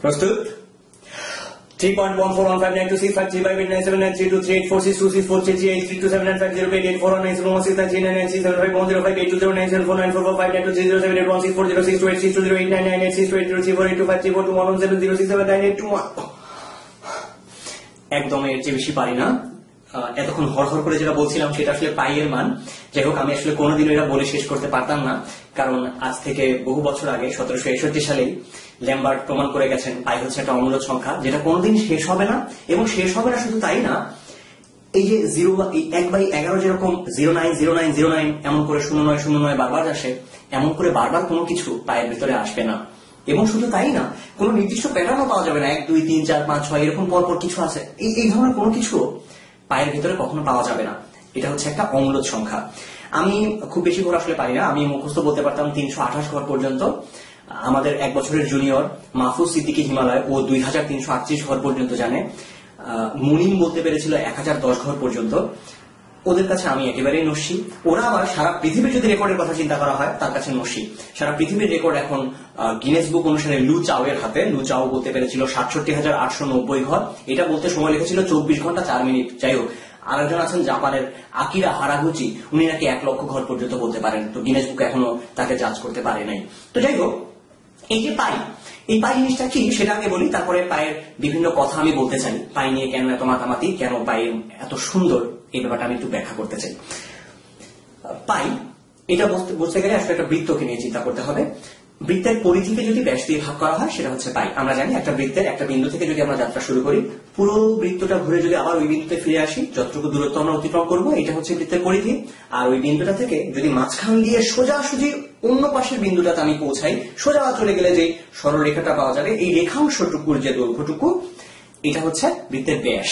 প্রস্তুত? 3.14159236533506484141414141414141414141414141414141414141414141414141414141414141414141414141414141414141414141414141414141414141414141414141414141414141 একদম এর চেয়ে বেশি পারি না। এতক্ষণ হর হর করে যেটা বলছিলাম সেটা আসলে পাই এর মান। যাই হোক, আমি আসলে কোনোদিনও এটা বলে শেষ করতে পারতাম না, কারণ আজ থেকে বহু বছর আগে 1761 সালে ল্যাম্বার্ট প্রমাণ করে গেছেন পাই হচ্ছে একটা অমূল্য সংখ্যা, যেটা কোনোদিন শেষ হবে না। এবং শেষ হবে না শুধু তাই না, এই যে 1/11 যেরকম 090909 এমন করে 0909 বারবার আসে, এমন করে বারবার কোনো কিছু পায়ের ভিতরে আসবে না। এবং শুধু তাই না, কোন নির্দিষ্ট প্যাটার্নও পাওয়া যাবে না 1 2 3 4 5 6 এরকম পরপর কিছু আছে, এই ধরনের কোনো কিছু পায়ের ভিতরে কখনো পাওয়া যাবে না। এটা হচ্ছে একটা অমূল্য সংখ্যা। আমি খুব বেশি ঘর আসলে পারি না, আমি মুখস্থ বলতে পারতাম 328 ঘর পর্যন্ত। আমাদের 1 বছরের জুনিয়র মাহফুজ সিদ্দিকী হিমালয় ও 2338 ঘর পর্যন্ত জানে। মুনিম বলতে পেরেছিল 1010 ঘর পর্যন্ত। ওদের কাছে আমি একেবারেই নস্যি। ওরা আবার সারা পৃথিবীর যদি রেকর্ডের কথা চিন্তা করা হয় তার কাছে নস্যি। সারা পৃথিবীর রেকর্ড এখন গিনেস বুক অনুসারে লু চাও এর হাতে। লু চাও বলতে পেরেছিল 67,890 ঘর। এটা বলতে সময় লেগেছিল 24 ঘন্টা 4 মিনিট। যাই হোক, আরেকজন আছেন জাপানের আকিরা হারাগুচি, উনি নাকি 1 লক্ষ ঘর পর্যন্ত বলতে পারেন। তো গিনেস বুক এখনো তাকে জাজ করতে পারে নাই। তো যাই হোক, এই যে পাই, এই পাই জিনিসটা কি সেটা আগে বলি, তারপরে পায়ের বিভিন্ন কথা আমি বলতে চাই। পাই নিয়ে কেন এত মাতামাতি, কেন পাই এত সুন্দর, এই ব্যাপারটা আমি একটু ব্যাখ্যা করতে চাই। পাই এটা বুঝতে গেলে আসলে একটা বৃত্তকে নিয়ে চিন্তা করতে হবে। বৃত্তের পরিধিকে যদি ব্যাস দিয়ে ভাগ করা হয় সেটা হচ্ছে পাই। আমরা জানি একটা বৃত্তের একটা বিন্দু থেকে যদি আমরা যাত্রা শুরু করি, পুরো বৃত্তটা ঘুরে যদি আবার ওই বিন্দুতে ফিরে আসি, যতটুকু দূরত্ব আমরা অতিক্রম করবো এটা হচ্ছে বৃত্তের পরিধি। আর ওই বিন্দুটা থেকে যদি মাঝখান দিয়ে সোজাসুজি অন্য পাশের বিন্দুটাতে আমি পৌঁছাই, সোজা চলে গেলে যে সরলরেখাটা পাওয়া যাবে, এই রেখাংশটুকুর যে দৈর্ঘ্যটুকু, এটা হচ্ছে বৃত্তের ব্যাস।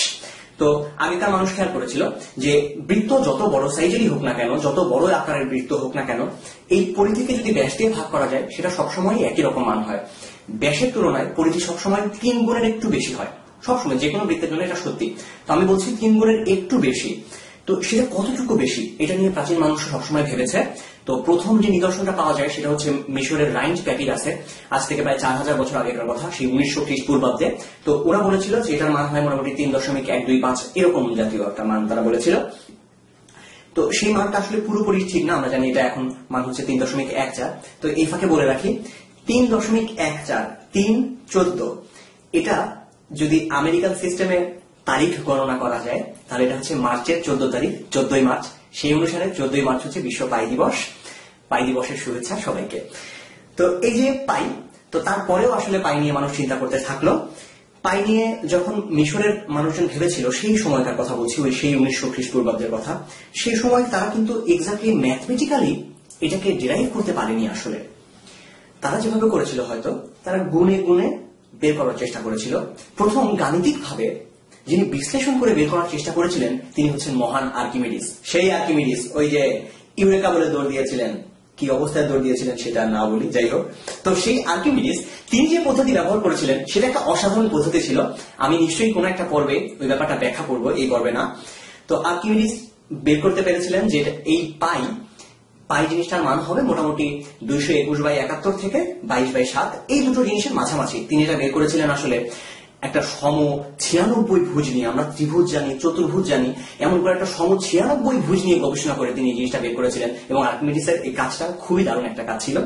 তো আগেকার মানুষ খেয়াল করেছিল যে বৃত্ত যত বড় সাইজেরই হোক না কেন, যত বড় আকারের বৃত্ত হোক না কেন, এই পরিধিকে যদি ব্যাস দিয়ে ভাগ করা যায় সেটা সবসময় একই রকম মান হয়। ব্যাসের তুলনায় পরিধি সবসময় 3 গুণের একটু বেশি হয়, সবসময় যে কোনো বৃত্তের জন্য এটা সত্যি। তো আমি বলছি 3 গুণের একটু বেশি। তো সেটা কতটুকু বেশি এটা নিয়ে প্রাচীন মানুষ সবসময় ভেবেছে। তো প্রথম যে নিদর্শনটা পাওয়া যায় সেটা হচ্ছে মিশরের রাইন্ড প্যাপিরাসে, আজ থেকে প্রায় 4000 বছর আগেকার কথা, সেই 1900 খ্রিস্টপূর্বাব্দে। তো ওরা বলেছিল যে এটার মান হয় মোটামুটি 3.125 এরকম জাতীয় একটা মান তারা বলেছিল। তো সেই মানটা আসলে পুরোপুরি ঠিক না, আমরা জানি এটা এখন মান হচ্ছে 3.14। তো এই ফাঁকে বলে রাখি 3.14 314 এটা যদি আমেরিকান সিস্টেমে তারিখ গণনা করা যায় তাহলে এটা হচ্ছে মার্চের 14 তারিখ, 14ই মার্চ। সেই অনুসারে 14ই মার্চ হচ্ছে বিশ্ব পাই দিবস। পাই দিবসের শুভেচ্ছা সবাইকে। তো এই যে পাই, তো তারপরেও আসলে পাই নিয়ে মানুষ চিন্তা করতে থাকলো। পাই নিয়ে যখন মিশরের মানুষজন ভেবেছিল, সেই সময়কার কথা বলছি, ওই সেই 1900 খ্রিস্টপূর্বাব্দের কথা, সেই সময় তারা কিন্তু এক্স্যাক্টলি ম্যাথমেটিক্যালি এটাকে ডিরাইভ করতে পারেনি। আসলে তারা যেভাবে করেছিল, হয়তো তারা গুণে গুণে বের করার চেষ্টা করেছিল। প্রথম গাণিতিক ভাবে যিনি বিশ্লেষণ করে বের করার চেষ্টা করেছিলেন তিনি হচ্ছেন মহান আর্কিমিডিস। সেই আর্কিমিডিস ওই যে ইউরেকা বলে দৌড় দিয়েছিলেন, কি অবস্থায় দৌড় দিয়েছিলেন সেটা না বলি, যাই হোক। তো সেই আর্কিমিডিস তিনি যে পদ্ধতি ব্যবহার করেছিলেন সেটা একটা অসাধারণ পদ্ধতি ছিল। আমি নিশ্চয়ই কোনো একটা পর্বে ওই ব্যাপারটা ব্যাখ্যা করবো, এই পর্বে না। তো আর্কিমিডিস বের করতে পেরেছিলেন যে এই পাই জিনিসটার মান হবে মোটামুটি 221/71 থেকে 22/7, এই দুটো জিনিসের মাঝামাঝি। তিনি এটা বের করেছিলেন আসলে একটা সম 96 ভুজ নিয়ে। আমরা ত্রিভুজ জানি, চতুর্ভুজ জানি, এমন করে একটা সম 96 ভুজ নিয়ে গবেষণা করে তিনি এই জিনিসটা বের করেছিলেন। এবং আর্কিমিডিসের এই কাজটা খুবই দারুণ একটা কাজ ছিল।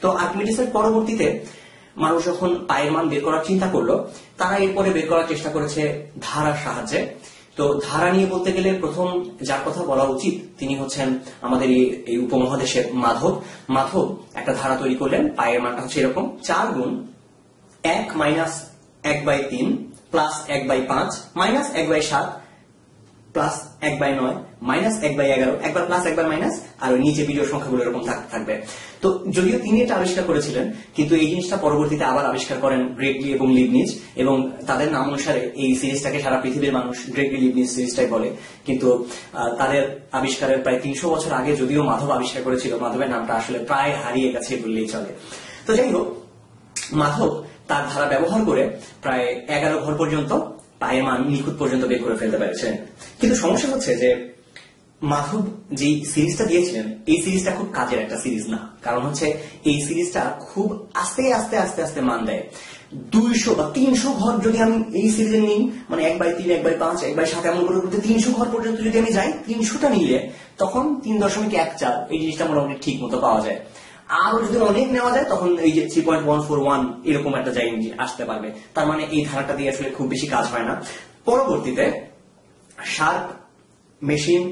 তো আর্কিমিডিসের পরবর্তীতে মানুষ যখন পায়ের মান বের করার চিন্তা করলো, তারা এরপরে বের করার চেষ্টা করেছে ধারার সাহায্যে। তো ধারা নিয়ে বলতে গেলে প্রথম যার কথা বলা উচিত তিনি হচ্ছেন আমাদের এই উপমহাদেশের মাধব। মাধব একটা ধারা তৈরি করলেন, পায়ের মানটা হচ্ছে এরকম 4 গুণ 1 minus 1/3 plus 1/5 minus 1/7 plus 1/9 minus 1/11, একবার প্লাস একবার মাইনাস, আর ওই নিচে বিজোড় সংখ্যাগুলো এরকম থাকবে। তো যদিও তিনি এটা আবিষ্কার করেছিলেন, কিন্তু এই জিনিসটা পরবর্তীতে আবার আবিষ্কার করেন গ্রেগলি এবং লিবনিজ, এবং তাদের নাম অনুসারে এই সিরিজটাকে সারা পৃথিবীর মানুষ গ্রেগলি লিবনিজ সিরিজটাই বলে। কিন্তু তাদের আবিষ্কারের প্রায় 300 বছর আগে যদিও মাধব আবিষ্কার করেছিল, মাধবের নামটা আসলে প্রায় হারিয়ে গেছে বললেই চলে। তো যাই হোক, মাধব তার ধারা ব্যবহার করে প্রায় 11 ঘর পর্যন্ত পায়ের মান নিখুঁত পর্যন্ত বের করে ফেলতে পেরেছিলেন। কিন্তু সমস্যা হচ্ছে যে মাধব যে সিরিজটা দিয়েছিলেন এই সিরিজটা খুব কাজের একটা সিরিজ না, কারণ হচ্ছে এই সিরিজটা খুব আস্তে আস্তে আস্তে আস্তে মান দেয়। 200 বা 300 ঘর যদি আমি এই সিরিজে নিই, মানে 1/3, 1/5, 1/7 এমন করে করতে 300 ঘর পর্যন্ত যদি আমি যাই, 300টা নিলে তখন 3.14 এই জিনিসটা মোটামুটি ঠিক মতো পাওয়া যায়। আরো যদি অনেক নেওয়া যায় তখন এই যে 3.141 এরকম একটা জায়গায় আসতে পারবে। তার মানে এই ধারাটা দিয়ে আসলে খুব বেশি কাজ হয় না। পরবর্তীতে শার্প, মেশিন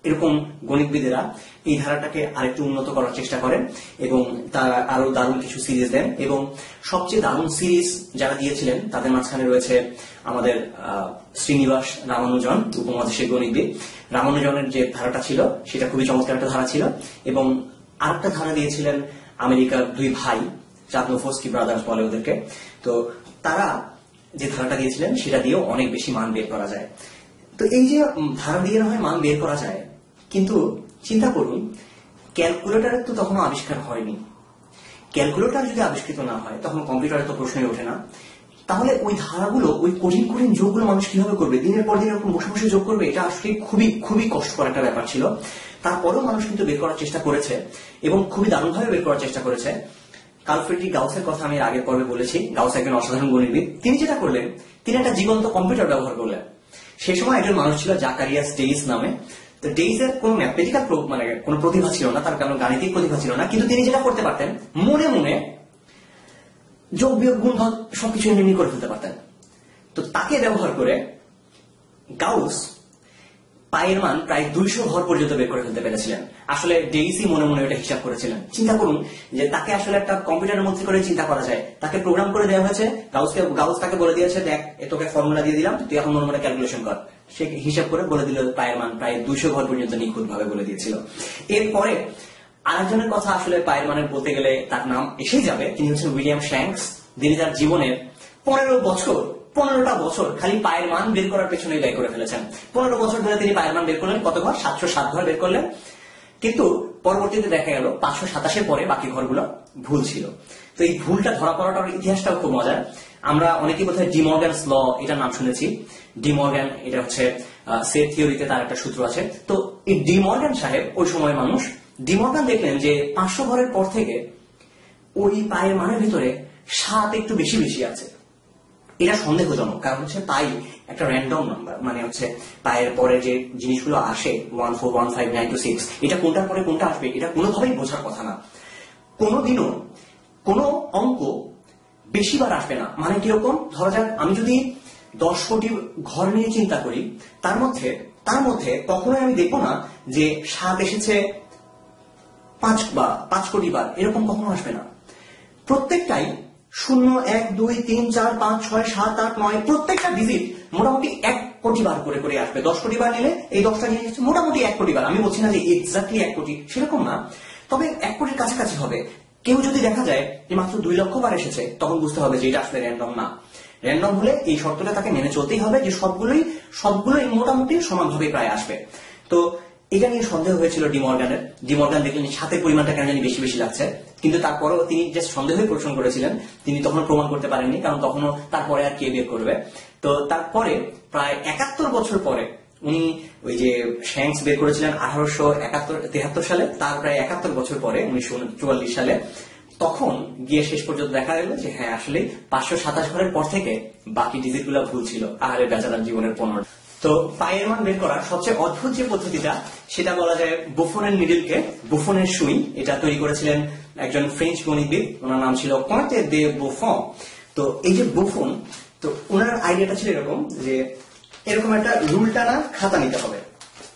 এরকম গণিতবিদেরা এই ধারাটাকে আরেকটু উন্নত করার চেষ্টা করেন এবং তারা আরো দারুণ কিছু সিরিজ দেন। এবং সবচেয়ে দারুণ সিরিজ যারা দিয়েছিলেন তাদের মাঝখানে রয়েছে আমাদের শ্রীনিবাস রামানুজন, উপমহাদেশের গণিতবিদ। রামানুজনের যে ধারাটা ছিল সেটা খুবই চমৎকার একটা ধারা ছিল। এবং আরেকটা ধারা দিয়েছিলেন আমেরিকার দুই ভাই, চাদনোভস্কি ব্রাদার্স বলে ওদেরকে। তো তারা যে ধারাটা দিয়েছিলেন সেটা দিয়েও অনেক বেশি মান বের করা যায়। তো এই যে ধারা দিয়ে না হয় মান বের করা যায়, কিন্তু চিন্তা করুন ক্যালকুলেটরের তো তখনও আবিষ্কার হয়নি। ক্যালকুলেটর যদি আবিষ্কৃত না হয় তখন কম্পিউটারের তো প্রশ্নই ওঠে না। তাহলে ওই ধারাগুলো, ওই কঠিন কঠিন যোগগুলো মানুষ কিভাবে করবে? দিনের পর দিন এরকম বসে বসে যোগ করবে? এটা আসলে খুবই খুবই কষ্টকর একটা ব্যাপার ছিল। তারপরেও মানুষ কিন্তু বের করার চেষ্টা করেছে এবং খুবই দারুণভাবে বের করার চেষ্টা করেছে। কার্ল ফ্রেডরিক গাউসের কথা আমি আগের পর্বে বলেছি। গাউস একজন অসাধারণ গণিতবিদ। তিনি যেটা করলেন, তিনি একটা জীবন্ত কম্পিউটার ব্যবহার করলেন। সেই সময় একজন মানুষ ছিল জাকারিয়াস ডেইস নামে। তো ডেইসের কোনো ম্যাথমেটিক্যাল মানে কোনো প্রতিভা ছিল না, তার কোনো গাণিতিক প্রতিভা ছিল না, কিন্তু তিনি যেটা করতে পারতেন মনে মনে যোগ বিয়োগ গুণ ভাগ সবকিছু এমনি করে ফেলতে পারতেন। তো তাকে ব্যবহার করে গাউস পায়ের মান প্রায় 200 ঘর পর্যন্ত বের করে ফেলতে পেরেছিলেন। আসলে ডেইসি মনে মনে এটা হিসাব করেছিলেন। চিন্তা করুন যে তাকে আসলে একটা কম্পিউটারের মধ্যে করে চিন্তা করা যায়, তাকে প্রোগ্রাম করে দেওয়া হয়েছে। গাউস তাকে বলে দিয়েছে, দেখ তোকে ফর্মুলা দিয়ে দিলাম, তুই এখন মনে মনে ক্যালকুলেশন কর। সে হিসাব করে বলে দিল পায়ের মান প্রায় 200 ঘর পর্যন্ত নিখুঁত ভাবে বলে দিয়েছিল। এরপরে আরেকজনের কথা আসলে পায়ের মানের বলতে গেলে তার নাম এসেই যাবে। তিনি হচ্ছেন উইলিয়াম শ্যাঙ্কস। তিনি তার জীবনের 15টা বছর খালি পায়ের মান বের করার পেছনে ব্যয় করে ফেলেছেন। 15 বছর ধরে তিনি পায়ের মান বের করলেন। কত ঘর? 707 ঘর বের করলেন। কিন্তু পরবর্তীতে দেখা গেল 527 পরে বাকি ঘরগুলো ভুল ছিল। তো এই ভুলটা ধরা পড়াটার ইতিহাসটাও খুব মজার। আমরা অনেকেই বোধহয় ডি মর্গ্যানস ল এটার নাম শুনেছি। ডি মর্গ্যান, এটা হচ্ছে সেট থিওরিতে তার একটা সূত্র আছে। তো এই ডি মর্গ্যান সাহেব ওই সময় মানুষ, ডি মর্গ্যান দেখলেন যে 500 ঘরের পর থেকে ওই পায়ের মানের ভিতরে 7 একটু বেশি বেশি আছে। এটা সন্দেহজনক, কারণ হচ্ছে পাই একটা র্যান্ডম নাম্বার, মানে হচ্ছে পায়ের পরে যে জিনিসগুলো আসে 1 4 1 5 9 2 6, এটা কোনটার পরে কোনটা আসবে এটা কোনোভাবেই বোঝার কথা না। কোনোদিনও কোনো অঙ্ক বেশিবার আসবে না। মানে কিরকম? ধরা যাক আমি যদি 10 কোটি ঘর নিয়ে চিন্তা করি, তার মধ্যে কখনোই আমি দেখবো না যে 7 এসেছে 5 কোটি বার, এরকম কখনো আসবে না। প্রত্যেকটাই 0 1 2 3 4 5 6 7 8 9 প্রত্যেকটা ডিজিট মোটামুটি 1 কোটি বার করে করে আসবে। 10 কোটি বার নিলে এই 10টা জিনিস মোটামুটি 1 কোটি বার। আমি বলছি না যে এক্স্যাক্টলি 1 কোটি, সেরকম না, তবে 1 কোটির কাছাকাছি হবে। কেউ যদি দেখা যায় যে মাত্র 2 লক্ষ বার এসেছে, তখন বুঝতে হবে যে এটা আসলে র্যান্ডম না। র্যান্ডম হলে এই শর্তটা তাকে মেনে চলতেই হবে যে সবগুলোই মোটামুটি সমানভাবে প্রায় আসবে। তো এটা নিয়ে সন্দেহ হয়েছিল ডি মর্গ্যানের। ডি মর্গ্যান দেখলেন ছাতের পরিমাণটা কেন জানি বেশি বেশি লাগছে, কিন্তু তারপরেও তিনি জাস্ট সন্দেহই পোষণ করেছিলেন। তিনি তখন প্রমাণ করতে পারেননি, কারণ তখনও তারপরে আর কে বের করবে। তো তারপরে প্রায় 71 বছর পরে উনি ওই যে শ্যাঙ্কস বের করেছিলেন 1873 সালে, তার প্রায় 71 বছর পরে 1944 সালে, তখন গিয়ে শেষ পর্যন্ত দেখা গেল যে হ্যাঁ আসলে 527 ঘরের পর থেকে বাকি ডিজিট গুলা ভুল ছিল। আহারে বেচারার জীবনের 15। তো পায়ের মান বের করার সবচেয়ে অদ্ভুত যে পদ্ধতিটা, সেটা বলা যায় বুফনের নিডলকে, বুফনের সুই। এটা তৈরি করেছিলেন একজন ফ্রেঞ্চ গণিতবিদ, ওনার নাম ছিল কয়েন্টে দে বুফন। তো এই যে বুফন, তো ওনার আইডিয়াটা ছিল এরকম যে এরকম একটা রুল টানা খাতা নিতে হবে।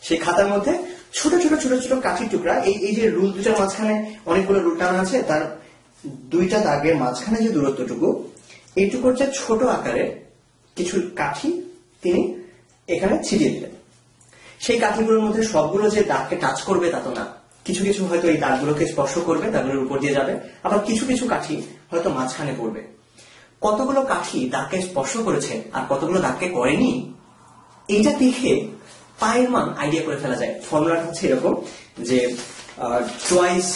সেই খাতার মধ্যে ছোট ছোট ছোট ছোট কাঠির টুকরা, এই যে রুল দুটার মাঝখানে অনেকগুলো রুল টানা আছে, তার 2টা দাগের মাঝখানে যে দূরত্বটুকু, এইটুকু হচ্ছে ছোট আকারে কিছু কাঠি তিনি এখানে ছিটিয়ে দিলেন। সেই কাঠিগুলোর মধ্যে সবগুলো যে দাগকে টাচ করবে তা তো না, কিছু কিছু হয়তো এই দাগগুলোকে স্পর্শ করবে, দাগগুলোর উপর দিয়ে যাবে, আবার কিছু কিছু কাঠি হয়তো মাঝখানে পড়বে। কতগুলো কাঠি দাগকে স্পর্শ করেছে আর কতগুলো দাগকে করেনি, এইটা দেখে পায়ের মান আইডিয়া করে ফেলা যায়। ফর্মুলাটা হচ্ছে এরকম যে twice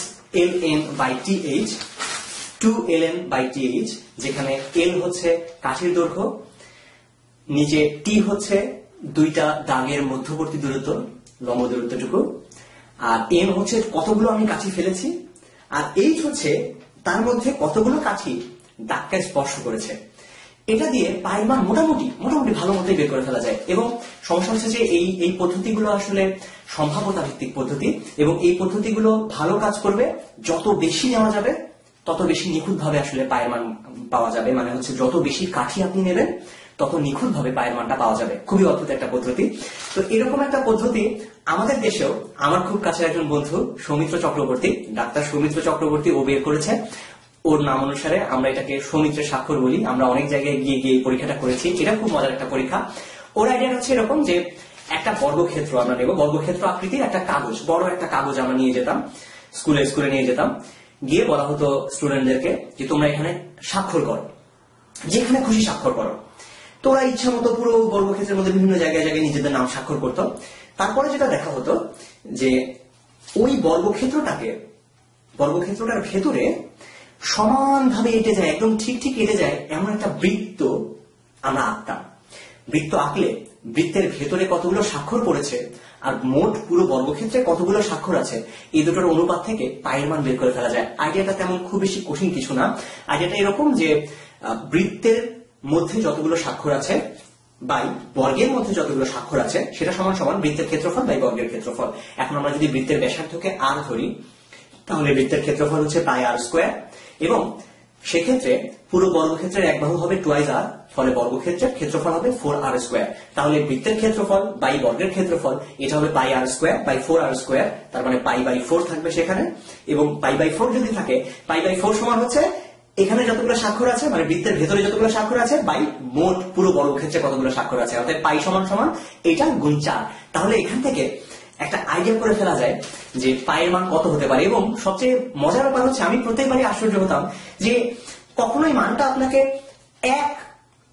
ln/th 2ln/th, যেখানে l হচ্ছে কাঠির দৈর্ঘ্য, নিচে t হচ্ছে 2টা দাগের মধ্যবর্তী দূরত্ব, লম্ব দূরত্বটুকু, আর এন হচ্ছে কতগুলো আমি কাঠি ফেলেছি, আর এইচ হচ্ছে তার মধ্যে কতগুলো কাঠি দাগকে স্পর্শ করেছে। এটা দিয়ে পায়ের মান মোটামুটি ভালো মতোই বের করে ফেলা যায়। এবং সমস্যা হচ্ছে যে এই পদ্ধতিগুলো আসলে সম্ভাব্যতা ভিত্তিক পদ্ধতি, এবং এই পদ্ধতিগুলো ভালো কাজ করবে যত বেশি নেওয়া যাবে তত বেশি নিখুঁত ভাবে আসলে পায়ের মান পাওয়া যাবে। মানে হচ্ছে যত বেশি কাঠি আপনি নেবেন তত নিখুঁত ভাবে পায়ের মানটা পাওয়া যাবে। খুবই অদ্ভুত একটা পদ্ধতি। তো এরকম একটা পদ্ধতি আমাদের দেশেও আমার খুব কাছের একজন বন্ধু সৌমিত্র চক্রবর্তী, ডাক্তার সৌমিত্র চক্রবর্তী, ও বের করেছে। ওর নাম অনুসারে আমরা এটাকে সৌমিত্রের স্বাক্ষর বলি। আমরা অনেক জায়গায় গিয়ে গিয়ে পরীক্ষাটা করেছি। এটা খুব মজার একটা পরীক্ষা। ওর আইডিয়া হচ্ছে এরকম যে একটা বর্গক্ষেত্র আমরা নেব, বর্গক্ষেত্র আকৃতির একটা কাগজ, বড় একটা কাগজ আমরা নিয়ে যেতাম, স্কুলে নিয়ে যেতাম, গিয়ে বলা হতো স্টুডেন্টদেরকে যে তোমরা এখানে স্বাক্ষর করো, যেখানে খুশি স্বাক্ষর করো। তো ওরা ইচ্ছা মতো পুরো বর্গক্ষেত্রের মধ্যে বিভিন্ন জায়গায় জায়গায় নিজেদের নাম স্বাক্ষর করতো। তারপরে যেটা দেখা হতো যে ওই বর্গক্ষেত্রটার ভেতরে সমানভাবে এঁটে যায়, একদম ঠিক এঁটে যায় এমন একটা বৃত্ত আমরা আঁকতাম। বৃত্ত আঁকলে বৃত্তের ভেতরে কতগুলো স্বাক্ষর পড়েছে আর মোট পুরো বর্গক্ষেত্রে কতগুলো স্বাক্ষর আছে, এই দুটোর অনুপাত থেকে পায়ের মান বের করে ফেলা যায়। আইডিয়াটা তেমন খুব বেশি কঠিন কিছু না। আইডিয়াটা এরকম যে বৃত্তের মধ্যে যতগুলো স্বাক্ষর আছে বাই বর্গের মধ্যে যতগুলো স্বাক্ষর আছে সেটা সমান সমান বৃত্তের ক্ষেত্রফল বাই বর্গের ক্ষেত্রফল। এখন আমরা যদি বৃত্তের ব্যাসার্ধকে আর ধরি তাহলে বৃত্তের ক্ষেত্রফল হচ্ছে পাই আর স্কোয়ার, এবং সেক্ষেত্রে পুরো বর্গক্ষেত্রের এক বাহু হবে 2r, ফলে বর্গক্ষেত্রের ক্ষেত্রফল হবে 4r স্কোয়ার। তাহলে বৃত্তের ক্ষেত্রফল বাই বর্গের ক্ষেত্রফল এটা হবে পাই আর স্কোয়ার বাই 4r স্কোয়ার, তার মানে পাই বাই 4 থাকবে সেখানে। এবং পাই বাই 4 যদি থাকে, পাই বাই 4 সমান হচ্ছে এখানে যতগুলো স্বাক্ষর আছে, মানে বৃত্তের ভেতরে যতগুলো স্বাক্ষর আছে বাই মোট পুরো বর্গক্ষেত্রে কতগুলো স্বাক্ষর আছে, অর্থাৎ পাই সমান সমান এটা গুণ 4। তাহলে এখান থেকে একটা আইডিয়া করে ফেলা যায় যে পায়ের মান কত হতে পারে। এবং সবচেয়ে মজার ব্যাপার হচ্ছে আমি প্রত্যেকবারই আশ্চর্য হতাম যে কখনোই মানটা আপনাকে 1,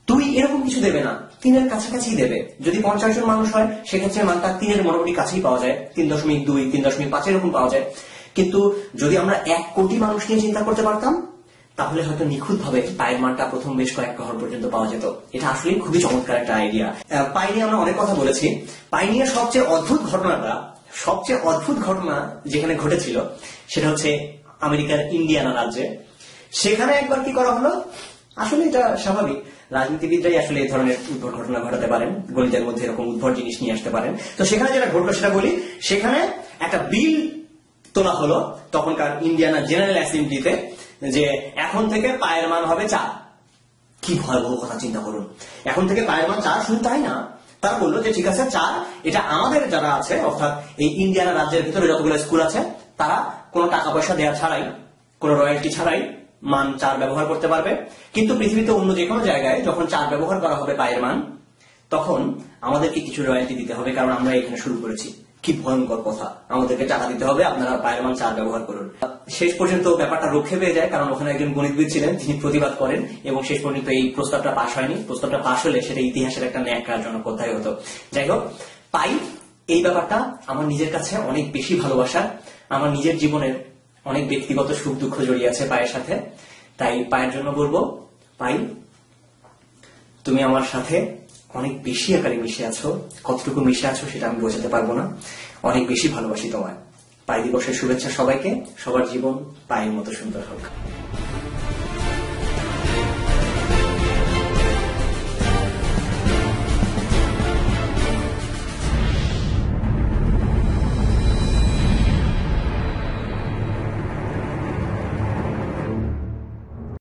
2 এরকম কিছু দেবে না, 3-এর কাছাকাছি দেবে। যদি 50 জন মানুষ হয় সেক্ষেত্রে মানটা 3-এর মোটামুটি কাছেই পাওয়া যায়, 3.2, 3.5 এরকম পাওয়া যায়। কিন্তু যদি আমরা 1 কোটি মানুষ নিয়ে চিন্তা করতে পারতাম তাহলে হয়তো নিখুঁত ভাবে পায়ের মানটা প্রথম বেশ কয়েক ঘর পর্যন্ত পাওয়া যেত। এটা আসলে খুবই চমৎকার একটা আইডিয়া। পাই নিয়ে আমরা অনেক কথা বলেছি। পাই নিয়ে সবচেয়ে অদ্ভুত ঘটনা যেখানে ঘটেছিল সেটা হচ্ছে আমেরিকার ইন্ডিয়ানা রাজ্যে। সেখানে একবার কি করা হলো, আসলে এটা স্বাভাবিক, রাজনীতিবিদরাই আসলে এই ধরনের উদ্ভট ঘটনা ঘটাতে পারেন, গণিতের মধ্যে এরকম উদ্ভট জিনিস নিয়ে আসতে পারেন। তো সেখানে যেটা ঘটলো সেটা বলি। সেখানে একটা বিল তোলা হলো তখনকার ইন্ডিয়ানা জেনারেল অ্যাসেম্বলিতে যে এখন থেকে পায়ের মান হবে 4। কি ভয়াবহ কথা চিন্তা করুন, এখন থেকে পায়ের মান 4। শুধু তাই না, তারা বললো যে ঠিক আছে 4, এটা আমাদের যারা আছে অর্থাৎ এই ইন্ডিয়ানা রাজ্যের ভিতরে যতগুলো স্কুল আছে তারা কোনো টাকা পয়সা দেওয়া ছাড়াই, কোনো রয়্যালটি ছাড়াই মান 4 ব্যবহার করতে পারবে। কিন্তু পৃথিবীতে অন্য যে কোনো জায়গায় যখন 4 ব্যবহার করা হবে পায়ের মান, তখন আমাদেরকে কিছু রয়্যালটি দিতে হবে, কারণ আমরা এখানে শুরু করেছি। কি ভয়ঙ্কর কথা, আমাদেরকে টাকা দিতে হবে, আপনারা পায়ের মান 4 ব্যবহার করুন। শেষ পর্যন্ত ব্যাপারটা রক্ষে পেয়ে যায়, কারণ ওখানে একজন গণিতবিদ ছিলেন যিনি প্রতিবাদ করেন, এবং শেষ পর্যন্ত এই প্রস্তাবটা পাশ হয়নি। প্রস্তাবটা পাশ হলে সেটা ইতিহাসের একটা ন্যাক্কারজনক অধ্যায় হতো। যাই হোক, পাই এই ব্যাপারটা আমার নিজের কাছে অনেক বেশি ভালোবাসা। আমার নিজের জীবনের অনেক ব্যক্তিগত সুখ দুঃখ জড়িয়ে আছে পায়ের সাথে। তাই পায়ের জন্য বলবো, পাই তুমি আমার সাথে অনেক বেশি আকারে মিশে আছো। কতটুকু মিশে আছো সেটা আমি বোঝাতে পারবো না। অনেক বেশি ভালোবাসি তোমায়। পাই দিবসের শুভেচ্ছা সবাইকে। সবার জীবন পায়ের মতো সুন্দর হোক।